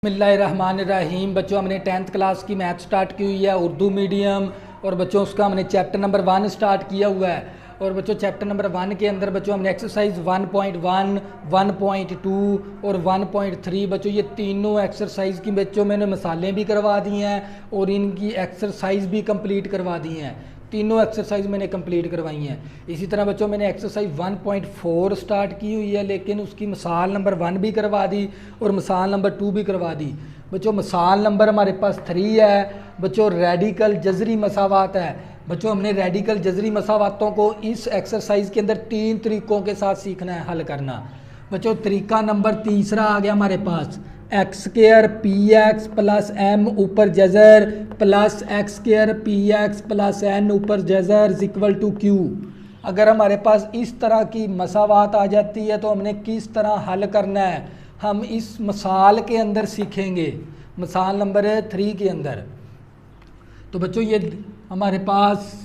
बिस्मिल्लाहिर्रहमानिर्रहीम। बच्चों हमने 10th क्लास की मैथ स्टार्ट की हुई है, उर्दू मीडियम। और बच्चों उसका हमने चैप्टर नंबर 1 स्टार्ट किया हुआ है। और बच्चों चैप्टर नंबर 1 के अंदर बच्चों हमने एक्सरसाइज 1.1, 1.2 और 1.3 बच्चों ये तीनों एक्सरसाइज की बच्चों मैंने मसालें भी करवा दी हैं और इनकी एक्सरसाइज भी कंप्लीट करवा दी हैं। तीनों एक्सरसाइज मैंने कंप्लीट करवाई हैं। इसी तरह बच्चों मैंने एक्सरसाइज 1.4 स्टार्ट की हुई है, लेकिन उसकी मिसाल नंबर 1 भी करवा दी और मिसाल नंबर 2 भी करवा दी। बच्चों मिसाल नंबर हमारे पास 3 है। बच्चों रेडिकल जजरी मसावात है। बच्चों हमने रेडिकल जजरी मसावातों को इस एक्सरसाइज के अंदर 3 तरीक़ों के साथ सीखना है, हल करना। बच्चों तरीका नंबर तीसरा आ गया हमारे पास, X square P X plus M ऊपर जजर plus X square P X plus N ऊपर जजर इक्वल टू क्यू। अगर हमारे पास इस तरह की मसावात आ जाती है तो हमने किस तरह हल करना है, हम इस मिसाल के अंदर सीखेंगे, मिसाल नंबर 3 के अंदर। तो बच्चों ये हमारे पास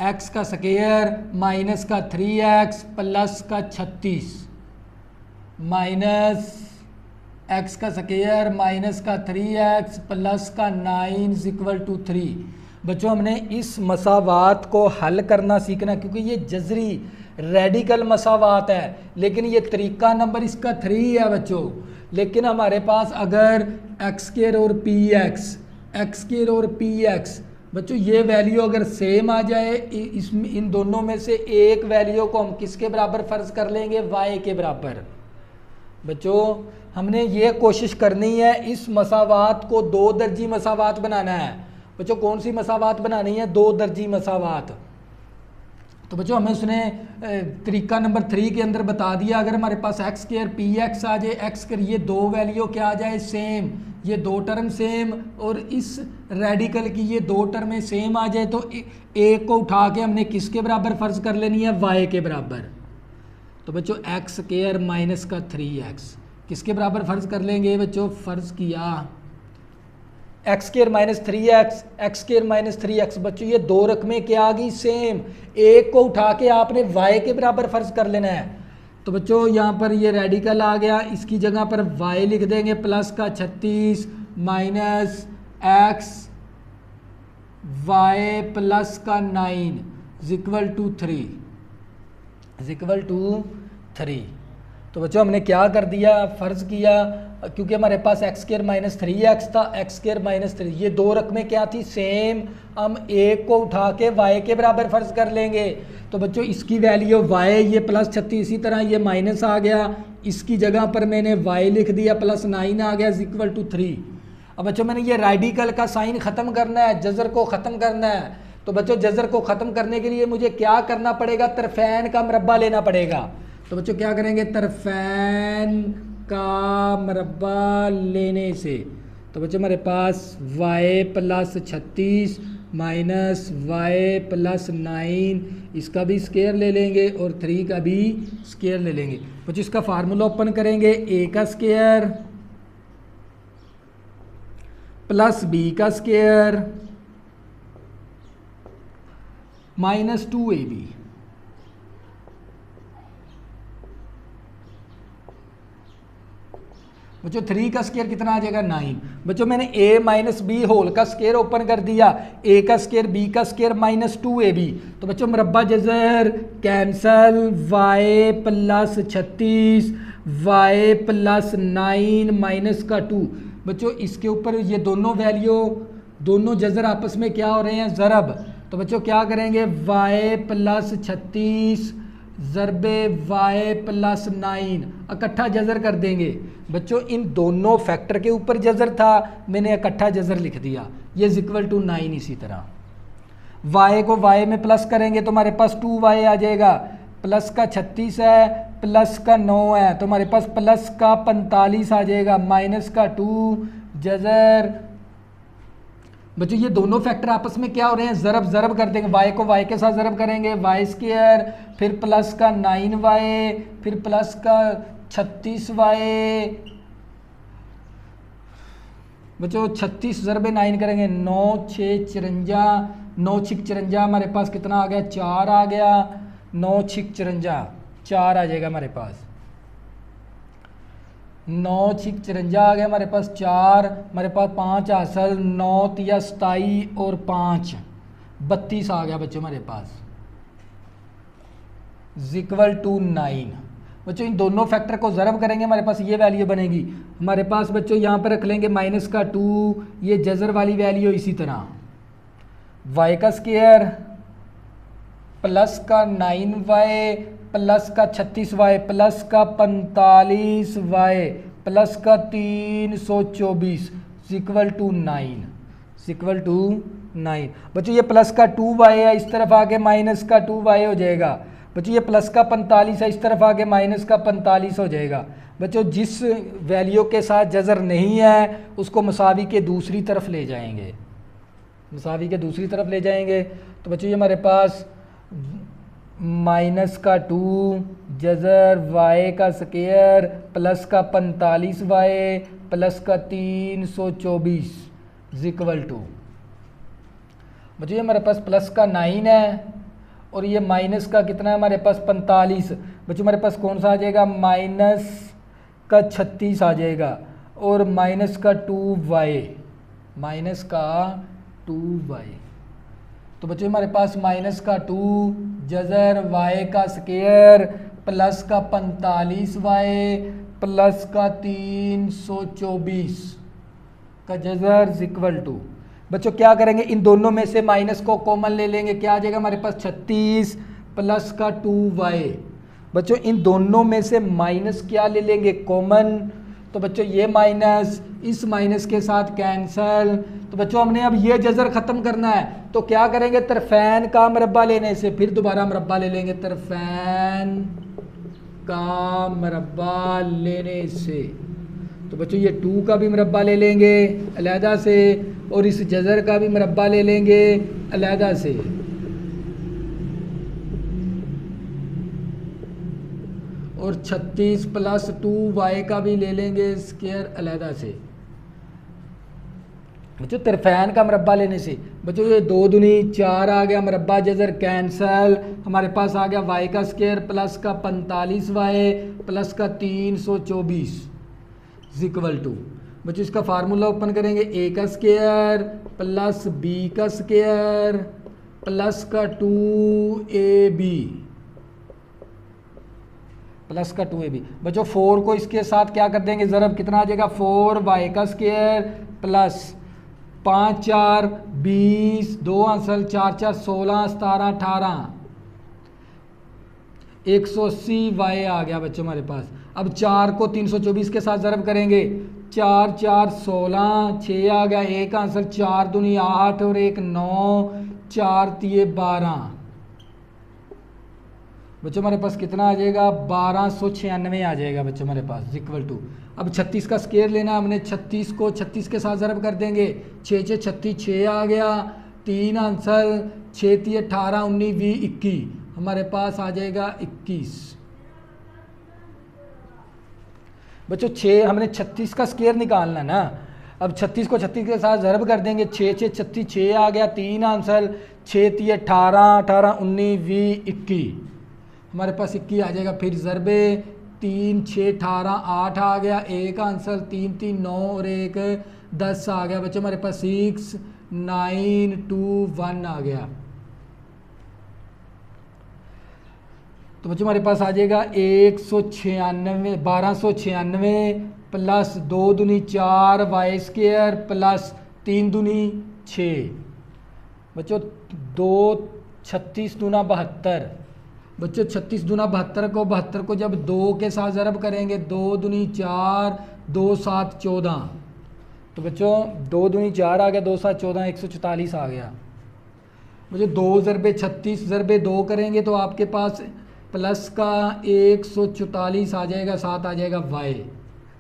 x का स्क्वायर माइनस का 3x प्लस का 36 माइनस x का स्क्वायर माइनस का 3x प्लस का 9 इक्वल टू 3। बच्चों हमने इस मसावात को हल करना सीखना, क्योंकि ये जजरी रेडिकल मसावात है, लेकिन ये तरीका नंबर इसका 3 है बच्चों। लेकिन हमारे पास अगर एक्स स्क्वायर और पी एक्स बच्चों ये वैल्यू अगर सेम आ जाए, इसमें इन दोनों में से एक वैल्यू को हम किसके बराबर फ़र्ज कर लेंगे, y के बराबर। बच्चों हमने ये कोशिश करनी है इस मसावात को 2 दर्जी मसावात बनाना है। बच्चों कौन सी मसावात बनानी है, 2 दर्जी मसावात। तो बच्चों हमें उसने तरीका नंबर 3 के अंदर बता दिया, अगर हमारे पास एक्स स्क्वायर पी एक्स आ जाए, एक्स स्क्वायर ये 2 वैल्यू क्या आ जाए, सेम, ये 2 टर्म सेम, और इस रेडिकल की ये 2 टर्में सेम आ जाए, तो एक को उठा के हमने किसके बराबर फ़र्ज कर लेनी है, y के बराबर। तो बच्चों एक्स स्क्वायर माइनस का 3x किसके बराबर फ़र्ज कर लेंगे बच्चों, फ़र्ज़ किया x square minus 3x, x square minus 3x। बच्चों ये 2 रकमें क्या आ गई, सेम, एक को उठा के आपने y के बराबर फ़र्ज कर लेना है। तो बच्चों यहाँ पर ये रेडिकल आ गया, इसकी जगह पर y लिख देंगे प्लस का 36 माइनस एक्स वाई प्लस का 9 इक्वल टू 3। तो बच्चों हमने क्या कर दिया, फ़र्ज़ किया, क्योंकि हमारे पास एक्स स्क्वायर माइनस 3x था, एक्स स्क्वायर माइनस 3, ये 2 रकमें क्या थी, सेम, हम एक को उठा के y के बराबर फ़र्ज कर लेंगे। तो बच्चों इसकी वैल्यू y, ये प्लस 36, इसी तरह ये माइनस आ गया, इसकी जगह पर मैंने y लिख दिया, प्लस 9 आ गया इक्वल टू 3। अब बच्चों मैंने ये रेडिकल का साइन ख़त्म करना है, जज़र को ख़त्म करना है। तो बच्चों जज़र को ख़त्म करने के लिए मुझे क्या करना पड़ेगा, तरफ़ैन का मरबा लेना पड़ेगा। तो बच्चों क्या करेंगे, तरफ़ैन का मरबा लेने से, तो बच्चों हमारे पास y plus 36 minus y plus 9, इसका भी स्क्वायर ले लेंगे और 3 का भी स्क्वायर ले लेंगे। बच्चों इसका फार्मूला ओपन करेंगे, a का स्क्वायर प्लस b का स्क्वायर माइनस 2ab। बच्चों 3 का स्क्वायर कितना आ जाएगा, 9। बच्चों मैंने a माइनस बी होल का स्क्वायर ओपन कर दिया, a का स्क्वायर b का स्क्वायर माइनस 2ab। तो बच्चों मरबा जज़र cancel, y plus 36 y plus 9 minus का 2। बच्चों इसके ऊपर ये दोनों वैल्यू, दोनों जज़र आपस में क्या हो रहे हैं, ज़रब। तो बच्चों क्या करेंगे, y प्लस 36 ज़रबे y प्लस 9 इकट्ठा जज़र कर देंगे। बच्चों इन दोनों फैक्टर के ऊपर जज़र था, मैंने इकट्ठा जज़र लिख दिया, ये इक्वल टू 9। इसी तरह y को y में प्लस करेंगे तो हमारे पास 2y आ जाएगा, प्लस का 36 है प्लस का 9 है, तो हमारे पास प्लस का 45 आ जाएगा, माइनस का 2 जज़र। बच्चों ये दोनों फैक्टर आपस में क्या हो रहे हैं, ज़रब कर देंगे, y को y के साथ ज़रब करेंगे, y स्क्वायर, फिर प्लस का 9y, फिर प्लस का 36y। बच्चों 36 ज़रबे 9 करेंगे, 9 6 54, 9 6 54, हमारे पास कितना आ गया, 4 आ गया, 9 6 54, 4 आ जाएगा हमारे पास। 9 छिक 54 आ गया हमारे पास, 4 हमारे पास 5 हासिल, 9 तिया 27 और 5 32 आ गया बच्चों हमारे पास, इक्वल टू 9। बच्चों इन दोनों फैक्टर को ज़रब करेंगे, हमारे पास ये वैल्यू बनेगी। हमारे पास बच्चों यहाँ पर रख लेंगे माइनस का 2, ये जज़र वाली वैल्यू। इसी तरह y का स्क्वायर प्लस का 9y प्लस का 36y प्लस का 45y प्लस का 324 इक्वल टू 9, इक्वल टू 9। बच्चों ये प्लस का 2y है, इस तरफ आके माइनस का 2y हो जाएगा। बच्चों ये प्लस का 45 है, इस तरफ आके माइनस का 45 हो जाएगा। बच्चों जिस वैल्यू के साथ जज़र नहीं है उसको मुसावी के दूसरी तरफ ले जाएंगे, मुसावी के दूसरी तरफ ले जाएंगे। तो बच्चों ये हमारे पास माइनस का 2 जज़र y का स्क्वायर प्लस का 45y प्लस का 324 इक्वल टू। बच्चों ये हमारे पास प्लस का 9 है और ये माइनस का कितना है हमारे पास 45। बच्चों हमारे पास कौन सा आ जाएगा, माइनस का 36 आ जाएगा और माइनस का 2y, माइनस का 2y। तो बच्चों हमारे पास माइनस का 2 जज़र y का स्क्वायर प्लस का 45y प्लस का 324 का जज़र इक्वल टू। बच्चों क्या करेंगे, इन दोनों में से माइनस को कॉमन ले लेंगे, क्या आ जाएगा हमारे पास 36 प्लस का 2y। बच्चों इन दोनों में से माइनस क्या ले लेंगे, कॉमन। तो बच्चों ये माइनस इस माइनस के साथ कैंसल। तो बच्चों हमने अब ये जज़र ख़त्म करना है, तो क्या करेंगे, तरफ़ैन का मरब्बा लेने से, फिर दोबारा मरब्बा ले लेंगे, तरफ़ैन का मरब्बा लेने से। तो बच्चों ये 2 का भी मरब्बा ले लेंगे अलहदा से और इस जज़र का भी मरब्बा ले लेंगे अलहदा से। और 36 प्लस 2y का भी ले लेंगे स्क्वायर अलहदा से। बच्चों तरफ़ैन का मरब्बा लेने से बच्चों ये 2 दूनी 4 आ गया, मरब्बा जज़र कैंसल। हमारे पास आ गया y का स्क्वायर प्लस का 45y प्लस का 324 इक्वल टू। बच्चों इसका फार्मूला ओपन करेंगे, a का स्क्वायर प्लस b का स्क्वायर प्लस का 2ab प्लस का 2ab। बच्चों 4 को इसके साथ क्या कर देंगे ज़रब, कितना आ जाएगा 4y का स्क्वायर प्लस 5 4 20 2 असल 4 4 16 17 18 180y आ गया बच्चों हमारे पास। अब 4 को 324 के साथ ज़रब करेंगे, 4 4 16 6 आ गया, 1 आंसर 4 दूनी 8 और 1 9 4 तिये 12। बच्चों हमारे पास कितना आ जाएगा 1296 आ जाएगा बच्चों हमारे पास इक्वल टू। अब 36 का स्क्वायर लेना हमने, 36 को 36 के साथ ज़रब कर देंगे, 6 6 36 6 आ गया, 3 आंसर 6 तिये 18 19 20 21 हमारे पास आ जाएगा 21। बच्चों 6 हमने 36 का स्क्वायर निकालना ना। अब 36 को 36 के साथ ज़रब कर देंगे, 6 6 36 6 आ गया, 3 आंसर 6 तिये 18 18 19 20 21 हमारे पास 21 आ जाएगा। फिर ज़रबे 3 6 18 8 आ गया, 1 आंसर 3 3 9 और 1 10 आ गया बच्चों हमारे पास 6 9 2 1 आ गया। तो बच्चों हमारे पास आ जाएगा 196 1296 प्लस 2 दूनी 4 वाई स्क्वायर प्लस 3 दूनी 6। बच्चों 2 36 दूना 72। बच्चों 36 दूना 72 को जब 2 के साथ ज़रब करेंगे, 2 दूनी 4 2 7 14। तो बच्चों 2 दूनी 4 आ गया, 2 7 14 144 आ गया। बच्चों 2 ज़रबे 36 ज़रबे 2 करेंगे तो आपके पास प्लस का 144 आ जाएगा, 7 आ जाएगा y,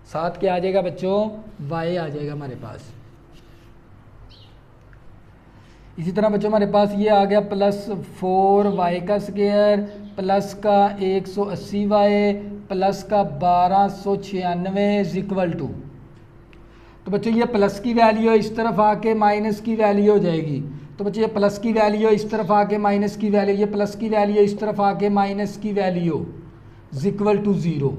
7 क्या आ जाएगा बच्चों y आ जाएगा हमारे पास। इसी तरह बच्चों हमारे पास ये आ गया प्लस 4y का स्क्वायर प्लस का 180y प्लस का 1296 इक्वल टू। तो बच्चों ये प्लस की वैल्यू इस तरफ आके माइनस की वैल्यू हो जाएगी। तो बच्चों ये प्लस की वैल्यू इस तरफ आके माइनस की वैल्यू, ये प्लस की वैल्यू इस तरफ आके माइनस की value equal to 0,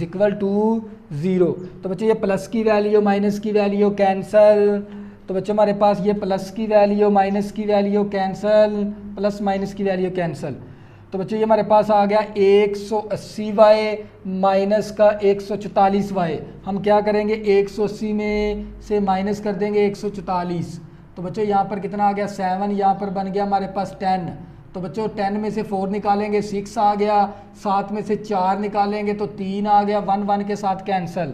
equal to 0। तो बच्चों ये प्लस की वैल्यू माइनस की वैल्यू कैंसल, तो बच्चों हमारे पास ये प्लस की वैल्यू माइनस की वैल्यू कैंसल, प्लस माइनस की वैल्यू कैंसल। तो बच्चों ये हमारे पास आ गया 180y माइनस का 144y। हम क्या करेंगे 180 में से माइनस कर देंगे 144। तो बच्चों यहाँ पर कितना आ गया 7, यहाँ पर बन गया हमारे पास 10। तो बच्चों 10 में से 4 निकालेंगे 6 आ गया, 7 में से 4 निकालेंगे तो 3 आ गया, 1 1 के साथ कैंसल।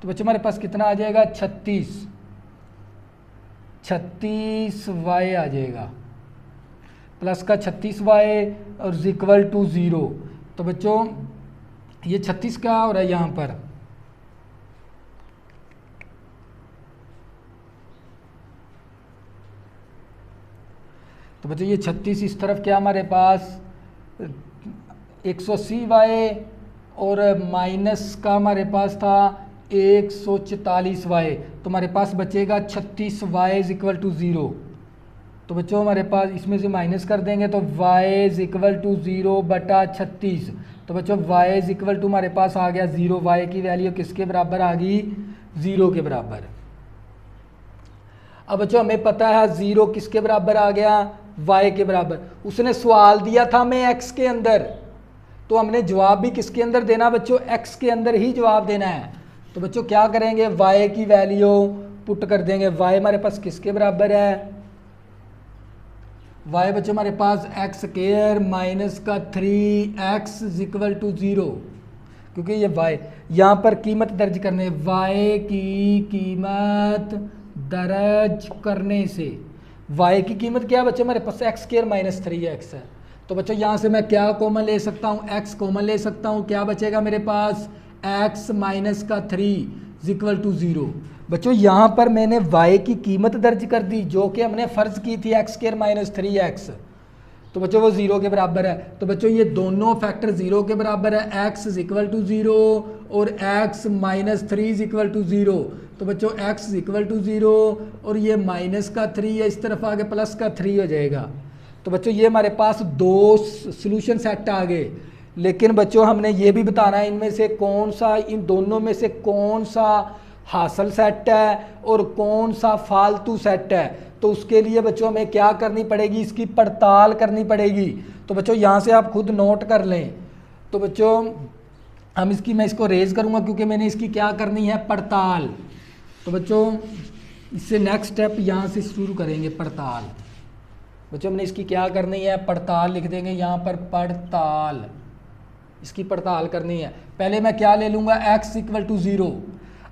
तो बच्चों हमारे पास कितना आ जाएगा 36y आ जाएगा, प्लस का 36y और इक्वल टू 0। तो बच्चों ये 36 क्या हो रहा है यहाँ पर, तो बच्चों ये 36 इस तरफ क्या हमारे पास 180y और माइनस का हमारे पास था 144y। तो हमारे पास बचेगा 36y इज इक्वल टू 0। तो बच्चों हमारे पास इसमें से माइनस कर देंगे तो y इज इक्वल टू 0 बटा 36। तो बच्चों y इज इक्वल टू हमारे पास आ गया 0, y की वैल्यू किसके बराबर आ गई 0 के बराबर। अब बच्चों हमें पता है 0 किसके बराबर आ गया y के बराबर। उसने सवाल दिया था हमें x के अंदर, तो हमने जवाब भी किसके अंदर देना बच्चों x के अंदर ही जवाब देना है। तो बच्चों क्या करेंगे y की वैल्यू पुट कर देंगे, y हमारे पास किसके बराबर है, y बच्चों हमारे पास एक्स स्क्वायर माइनस का 3x इज इक्वल टू 0, क्योंकि ये y यहाँ पर कीमत दर्ज करने, y की कीमत दर्ज करने से y की कीमत क्या है बच्चों हमारे पास एक्स स्क्वायर माइनस 3x है। तो बच्चों यहाँ से मैं क्या कॉमन ले सकता हूँ, x कॉमन ले सकता हूँ, क्या बचेगा मेरे पास x माइनस का 3 इज इक्वल टू 0। बच्चों यहाँ पर मैंने y की कीमत दर्ज कर दी जो कि हमने फ़र्ज़ की थी एक्स स्क्वायर माइनस 3x, तो बच्चों वो 0 के बराबर है। तो बच्चों ये दोनों फैक्टर 0 के बराबर है, x इज इक्वल टू 0 और x minus 3 is equal to 0। तो बच्चों x इज इक्वल टू 0 और ये माइनस का 3 है, इस तरफ आगे प्लस का 3 हो जाएगा। तो बच्चों ये हमारे पास दो सॉल्यूशन सेट आ गए, लेकिन बच्चों हमने ये भी बताना है इनमें से कौन सा, इन दोनों में से कौन सा हासिल सेट है और कौन सा फालतू सेट है। तो उसके लिए बच्चों हमें क्या करनी पड़ेगी, इसकी पड़ताल करनी पड़ेगी। तो बच्चों यहाँ से आप खुद नोट कर लें। तो बच्चों हम मैं इसको रेज करूँगा क्योंकि मैंने इसकी क्या करनी है पड़ताल। तो बच्चों इससे नेक्स्ट स्टेप यहाँ से शुरू करेंगे पड़ताल। बच्चों हमने इसकी क्या करनी है पड़ताल, लिख देंगे यहाँ पर पड़ताल, इसकी पड़ताल करनी है। पहले मैं क्या ले लूँगा x इक्वल टू 0।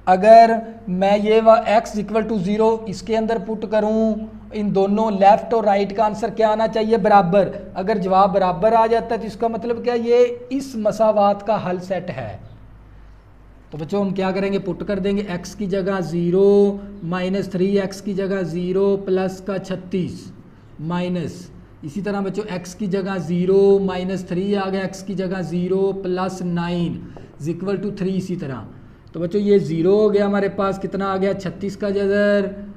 अगर मैं ये x इक्वल टू 0 इसके अंदर पुट करूं, इन दोनों लेफ्ट और राइट का आंसर क्या आना चाहिए बराबर। अगर जवाब बराबर आ जाता है तो इसका मतलब क्या ये इस मसावात का हल सेट है। तो बच्चों हम क्या करेंगे पुट कर देंगे x की जगह 0 माइनस 3x की जगह 0 प्लस का 36 माइनस, इसी तरह बच्चों x की जगह 0 माइनस 3 आ गया, x की जगह 0 प्लस 9 इज इक्वल टू 3 इसी तरह। तो बच्चों ये 0 हो गया, हमारे पास कितना आ गया 36 का जज़र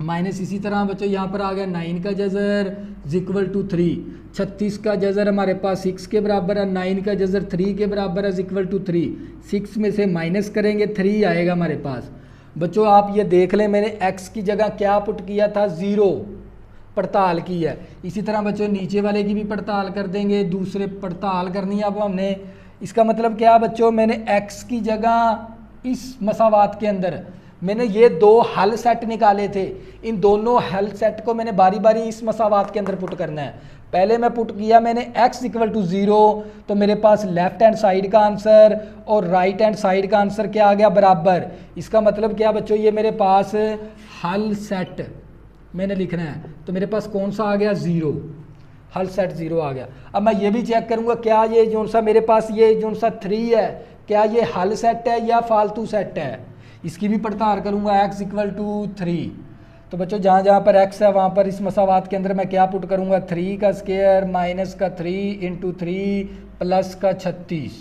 माइनस, इसी तरह बच्चों यहाँ पर आ गया 9 का जज़र इज इक्वल टू 3। 36 का जज़र हमारे पास 6 के बराबर है, 9 का जज़र 3 के बराबर है इज इक्वल टू 3। 6 में से माइनस करेंगे 3 आएगा हमारे पास। बच्चों आप ये देख लें मैंने x की जगह क्या पुट किया था 0, पड़ताल की है। इसी तरह बच्चों नीचे वाले की भी पड़ताल कर देंगे, दूसरे पड़ताल करनी है अब हमने। इसका मतलब क्या बच्चों मैंने x की जगह इस मसावात के अंदर मैंने ये दो हल सेट निकाले थे, इन दोनों हल सेट को मैंने बारी बारी इस मसावात के अंदर पुट करना है। पहले मैं पुट किया मैंने x इक्वल टू 0, तो मेरे पास लेफ्ट हैंड साइड का आंसर और राइट हैंड साइड का आंसर क्या आ गया बराबर। इसका मतलब क्या बच्चों ये मेरे पास हल सेट मैंने लिखना है, तो मेरे पास कौन सा आ गया 0, हल सेट 0 आ गया। अब मैं ये भी चेक करूंगा क्या ये जो सा मेरे पास ये जो सा 3 है क्या ये हल सेट है या फालतू सेट है, इसकी भी पड़ताल करूंगा x इक्वल टू 3। तो बच्चों जहाँ जहाँ पर x है वहाँ पर इस मसावात के अंदर मैं क्या पुट करूंगा 3 का स्क्वायर माइनस का 3 इंटू 3 प्लस का 36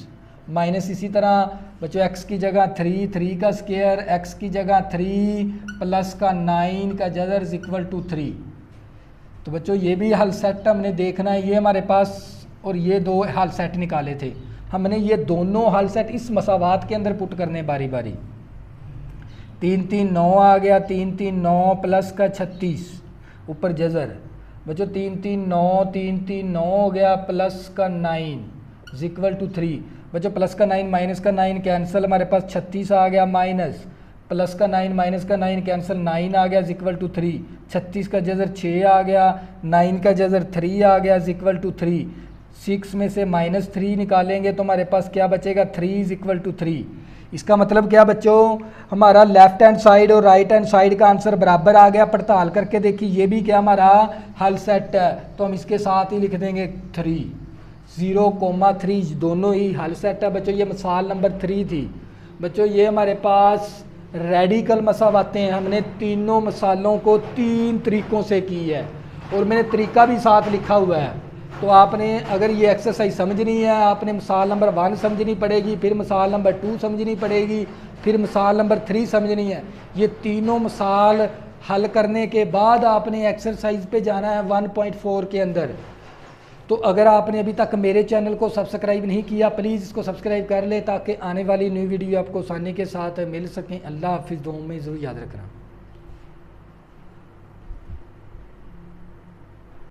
माइनस, इसी तरह बच्चों x की जगह 3 का स्क्वायर, x की जगह 3 प्लस का 9 का जज़र इज इक्वल टू 3। तो बच्चों ये भी हल सेट हमने देखना है, ये हमारे पास और ये दो हल सेट निकाले थे। हमने ये दोनों हल सेट इस मसावात के अंदर पुट करने बारी बारी। 3 3 9 आ गया, 3 3 9 प्लस का 36 ऊपर जजर बच्चों, 3 3 9 3 3 9 हो गया प्लस का 9 इज इक्वल टू 3 बच्चों, प्लस का 9 माइनस का 9 कैंसिल, हमारे पास 36 आ गया माइनस प्लस का 9 माइनस का 9 कैंसिल, 9 आ गया इज इक्वल टू 3, 36 का जजर 6 आ गया, 9 का जजर 3 आ गया इज इक्वल टू 3, 6 में से -3 निकालेंगे तो हमारे पास क्या बचेगा 3 इज इक्वल टू 3। इसका मतलब क्या बच्चों, हमारा लेफ्ट हैंड साइड और राइट हैंड साइड का आंसर बराबर आ गया। पड़ताल करके देखिए ये भी क्या हमारा हल सेट है, तो हम इसके साथ ही लिख देंगे 3, 0,3 दोनों ही हल सेट है बच्चों। ये मिसाल नंबर 3 थी बच्चों। ये हमारे पास रेडिकल मसावातें हैं, हमने तीनों मिसालों को 3 तरीक़ों से की है और मैंने तरीका भी साथ लिखा हुआ है। तो आपने अगर ये एक्सरसाइज समझनी है, आपने मिसाल नंबर 1 समझनी पड़ेगी, फिर मिसाल नंबर 2 समझनी पड़ेगी, फिर मिसाल नंबर 3 समझनी है। ये तीनों मिसाल हल करने के बाद आपने एक्सरसाइज पे जाना है 1.4 के अंदर। तो अगर आपने अभी तक मेरे चैनल को सब्सक्राइब नहीं किया, प्लीज़ इसको सब्सक्राइब कर ले ताकि आने वाली न्यू वीडियो आपको आसानी के साथ मिल सकें। अल्लाह हाफिज़, दुआ में ज़रूर याद रखना।